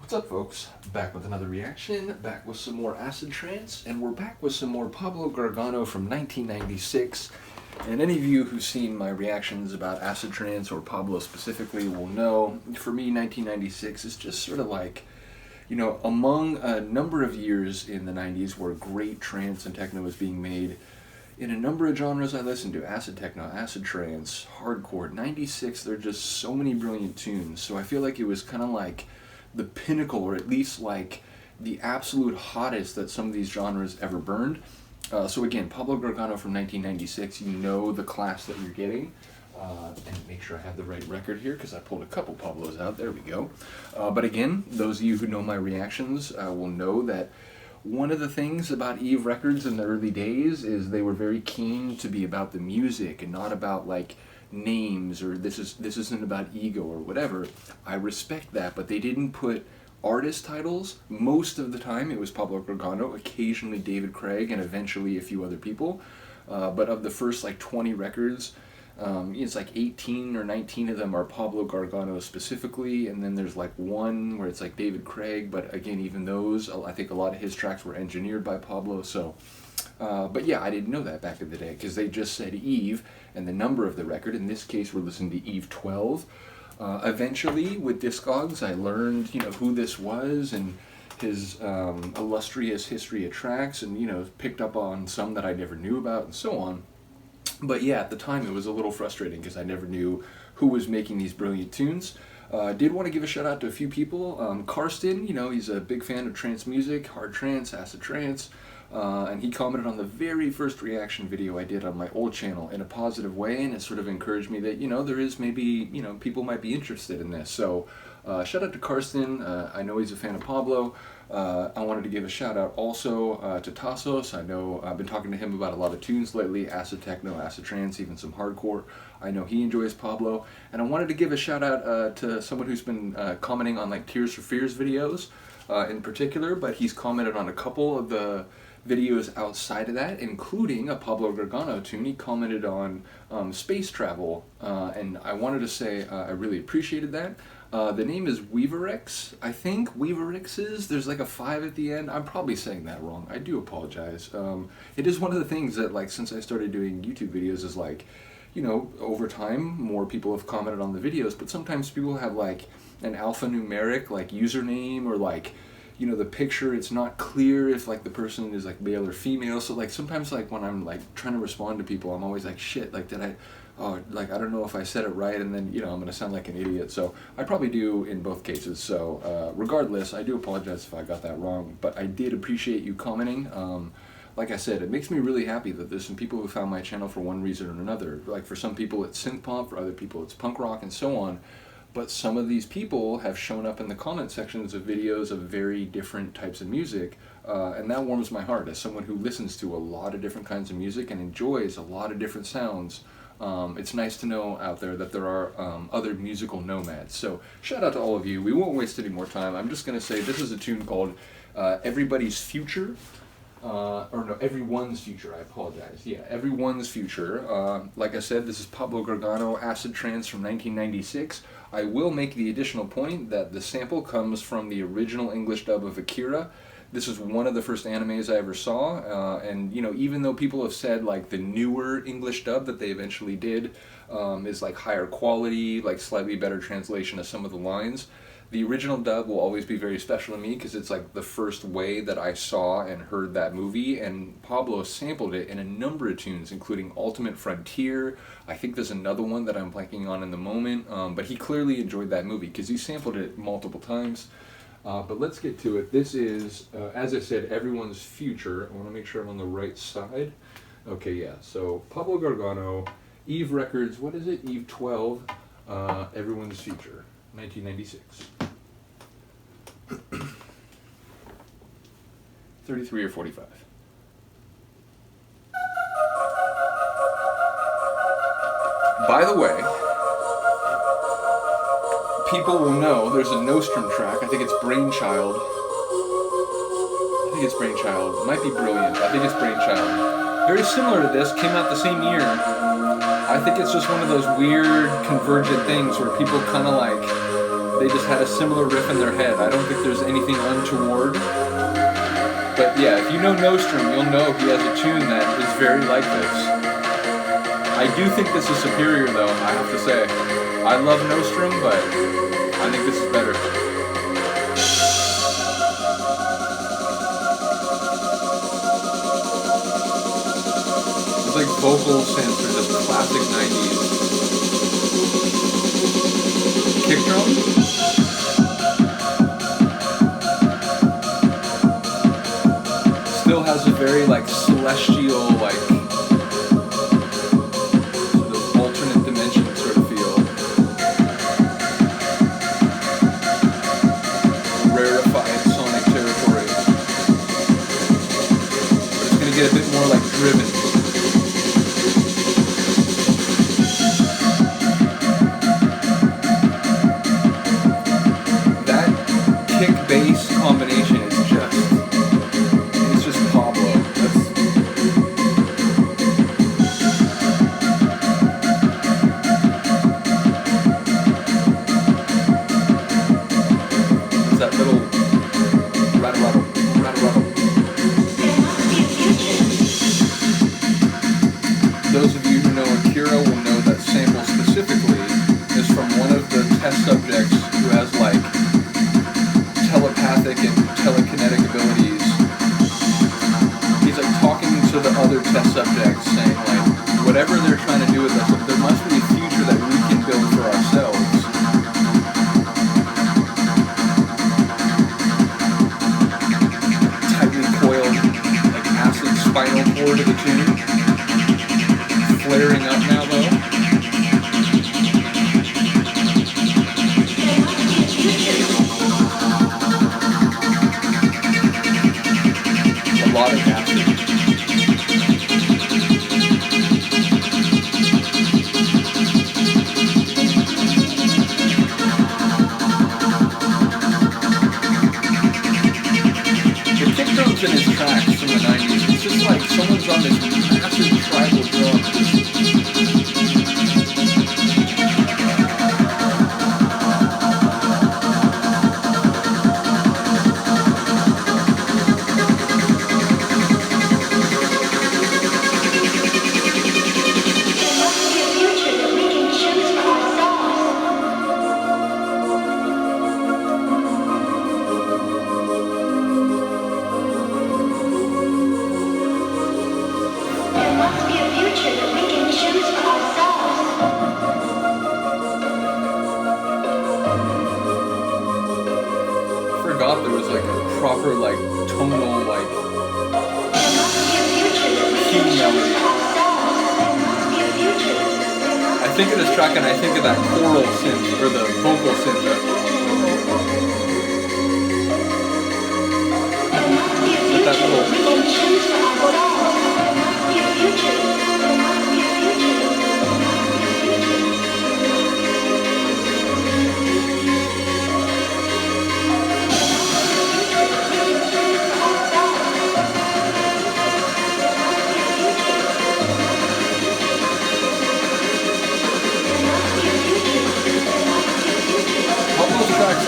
What's up, folks? Back with another reaction, back with some more acid trance, and we're back with some more Pablo Gargano from 1996. And any of you who've seen my reactions about acid trance or Pablo specifically will know, for me, 1996 is just sort of like, you know, among a number of years in the 90s where great trance and techno was being made, in a number of genres I listened to, acid techno, acid trance, hardcore, 96, there are just so many brilliant tunes. So I feel like it was kind of like the pinnacle, or at least like the absolute hottest that some of these genres ever burned. So again, Pablo Gargano from 1996, you know the class that you're getting. And make sure I have the right record here, because I pulled a couple Pablos out. There we go. But again, those of you who know my reactions will know that one of the things about Eve Records in the early days is they were very keen to be about the music and not about like names, or this isn't about ego or whatever. I respect that, but they didn't put artist titles. Most of the time it was Pablo Gargano, occasionally David Craig, and eventually a few other people. But of the first like 20 records, it's like 18 or 19 of them are Pablo Gargano specifically, and then there's like one where it's like David Craig, but again, even those, I think a lot of his tracks were engineered by Pablo, so but yeah, I didn't know that back in the day, because they just said Eve and the number of the record. In this case, we're listening to Eve 12. Eventually, with Discogs, I learned, you know, who this was and his illustrious history of tracks, and, you know, picked up on some that I never knew about and so on. But yeah, at the time it was a little frustrating because I never knew who was making these brilliant tunes. Did want to give a shout out to a few people. Karsten, you know, he's a big fan of trance music, hard trance, acid trance. And he commented on the very first reaction video I did on my old channel in a positive way, and it sort of encouraged me that, you know, there is maybe, you know, people might be interested in this. So shout out to Karsten. I know he's a fan of Pablo. I wanted to give a shout out also to Tassos. I know I've been talking to him about a lot of tunes lately, acid techno, acid trance, even some hardcore. I know he enjoys Pablo. And I wanted to give a shout out to someone who's been commenting on like Tears for Fears videos in particular, but he's commented on a couple of the videos outside of that, including a Pablo Gargano tune. He commented on space travel, and I wanted to say I really appreciated that. The name is Weaverix, I think. Weaverix's, there's like a 5 at the end. I'm probably saying that wrong. I do apologize. It is one of the things that, like, since I started doing YouTube videos, is like, you know, over time, more people have commented on the videos, but sometimes people have like an alphanumeric like username, or like, you know, the picture, it's not clear if like the person is like male or female. So like sometimes like when I'm like trying to respond to people, I'm always like, shit, like did I, oh, like I don't know if I said it right, and then, you know, I'm gonna sound like an idiot. So I probably do in both cases. So regardless, I do apologize if I got that wrong, but I did appreciate you commenting. Like I said, it makes me really happy that there's some people who found my channel for one reason or another. Like for some people it's synth pop, for other people it's punk rock, and so on. But some of these people have shown up in the comment sections of videos of very different types of music, and that warms my heart as someone who listens to a lot of different kinds of music and enjoys a lot of different sounds. It's nice to know out there that there are other musical nomads. So shout out to all of you. We won't waste any more time. I'm just going to say this is a tune called Everybody's Future. Or no, Everyone's Future, I apologize. Yeah, Everyone's Future. Like I said, this is Pablo Gargano, Acid Trance from 1996. I will make the additional point that the sample comes from the original English dub of Akira. This is one of the first animes I ever saw, and, you know, even though people have said like the newer English dub that they eventually did is like higher quality, like slightly better translation of some of the lines, the original dub will always be very special to me because it's like the first way that I saw and heard that movie, and Pablo sampled it in a number of tunes, including Ultimate Frontier. I think there's another one that I'm blanking on in the moment, but he clearly enjoyed that movie because he sampled it multiple times. But let's get to it. This is, as I said, Everyone's Future. I want to make sure I'm on the right side. Okay, yeah, so Pablo Gargano, Eve Records, what is it? Eve 12, Everyone's Future. 1996. 33 or 45. By the way, people will know there's a Nostrum track. I think it's Brainchild. It might be Brilliant. I think it's Brainchild. Very similar to this, came out the same year. I think it's just one of those weird convergent things where people kind of like they just had a similar riff in their head. I don't think there's anything untoward. But yeah, if you know Nostrum, you'll know he has a tune that is very like this. I do think this is superior though, I have to say. I love Nostrum, but I think this is better. It's like vocal synths are just classic 90s. Kick drum? Still has a very like celestial, like sort of alternate dimension sort of feel. Rarefied sonic territory. But it's gonna get a bit more like driven. Kick-bass combination is just, it's just Pablo. It's that little rattle. Those of you who know Akira will know that sample specifically is from one of the test subjects who has like telepathic and telekinetic abilities. He's like talking to the other test subjects saying like, whatever they're trying to do with us, there must be a future that we can build for ourselves. Tightly coiled, like acid spinal cord of the tune. Flaring up now though. A lot of acid. The kick drums in his tracks from the 90s, it's just like someone's on this massive tribal drum. There was like a proper like tonal like key melody. I think of this track and I think of that choral synth or the vocal synth. With that little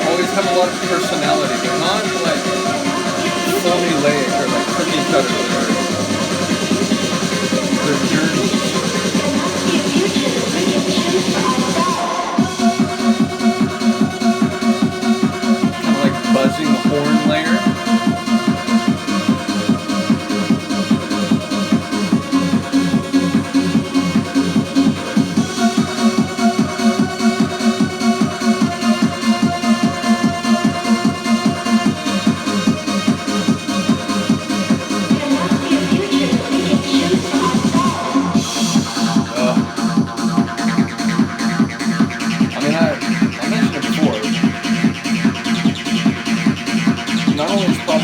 always have a lot of personality. They're not like formulaic or like cookie cutter. They're journeys. Kind of like buzzing horn layer.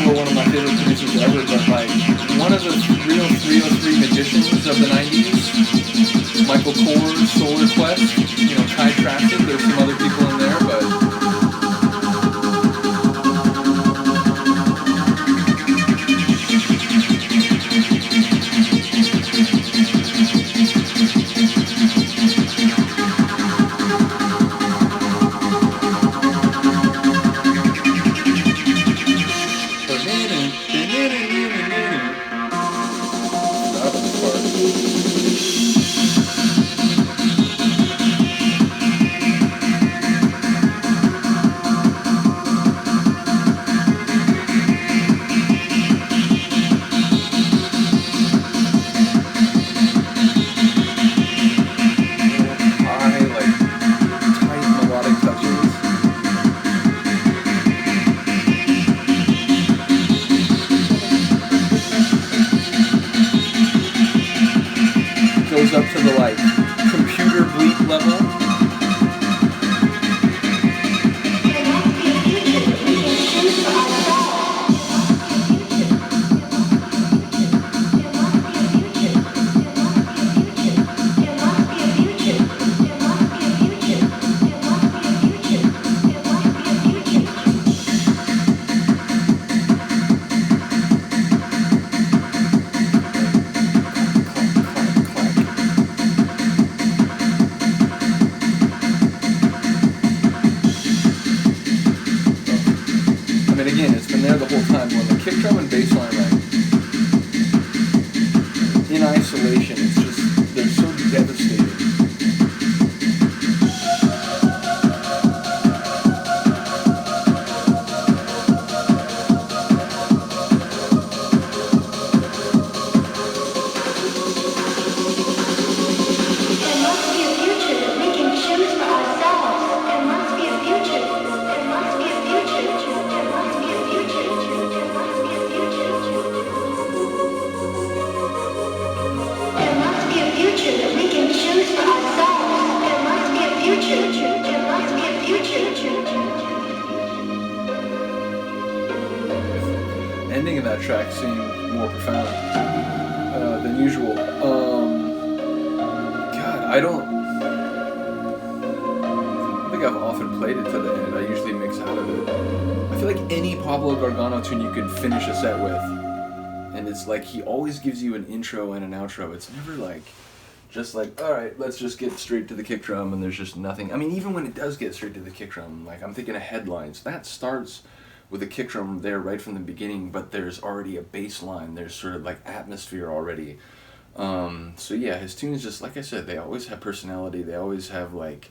One of my favorite producers ever, but like one of the real 303 magicians of the 90s, Michael Kors, Solar Quest, you know, Kai Traffic, there's some other people in there, but goes up to the like computer bleep level. Again, it's been there the whole time. When the kick drum and bass line, like, in isolation, it's just, they're so devastating. Ending of that track seemed more profound than usual. God, I don't think I've often played it to the end. I usually mix out of it. I feel like any Pablo Gargano tune you could finish a set with, and it's like he always gives you an intro and an outro. It's never like just like, all right, let's just get straight to the kick drum, and there's just nothing. I mean, even when it does get straight to the kick drum, like I'm thinking of Headlines, that starts with a kick drum there right from the beginning, but there's already a bass line. There's sort of like atmosphere already. So yeah, his tunes, just like I said, they always have personality. They always have like,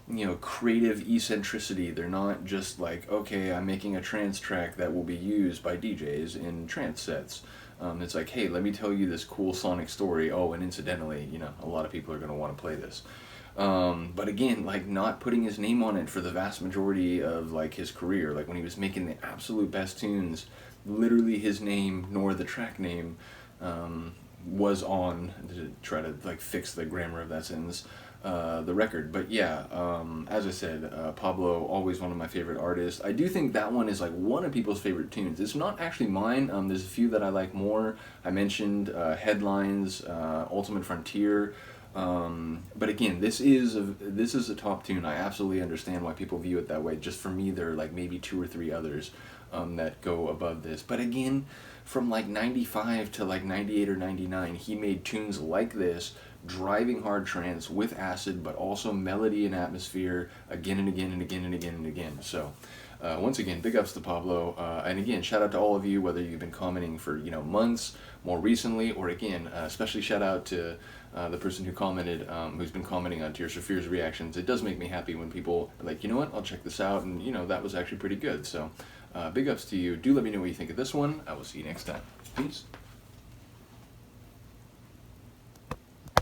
you know, creative eccentricity. They're not just like, okay, I'm making a trance track that will be used by DJs in trance sets. It's like, hey, let me tell you this cool sonic story. Oh, and incidentally, you know, a lot of people are going to want to play this. But again, like not putting his name on it for the vast majority of like his career. Like when he was making the absolute best tunes, literally his name nor the track name was on, to try to like fix the grammar of that sentence, the record. But yeah, as I said, Pablo, always one of my favorite artists. I do think that one is like one of people's favorite tunes. It's not actually mine. There's a few that I like more. I mentioned Headlines, Ultimate Frontier. But again, this is a top tune. I absolutely understand why people view it that way. Just for me, there are like maybe 2 or 3 others that go above this. But again, from like 95 to like 98 or 99, he made tunes like this, driving hard trance with acid, but also melody and atmosphere again and again and again and again and again. So once again, big ups to Pablo, and again, shout out to all of you, whether you've been commenting for, you know, months, more recently, or again, especially shout out to the person who commented, who's been commenting on Tears for Fears reactions. It does make me happy when people are like, you know what, I'll check this out, and you know, that was actually pretty good. So big ups to you. Do let me know what you think of this one. I will see you next time. Peace.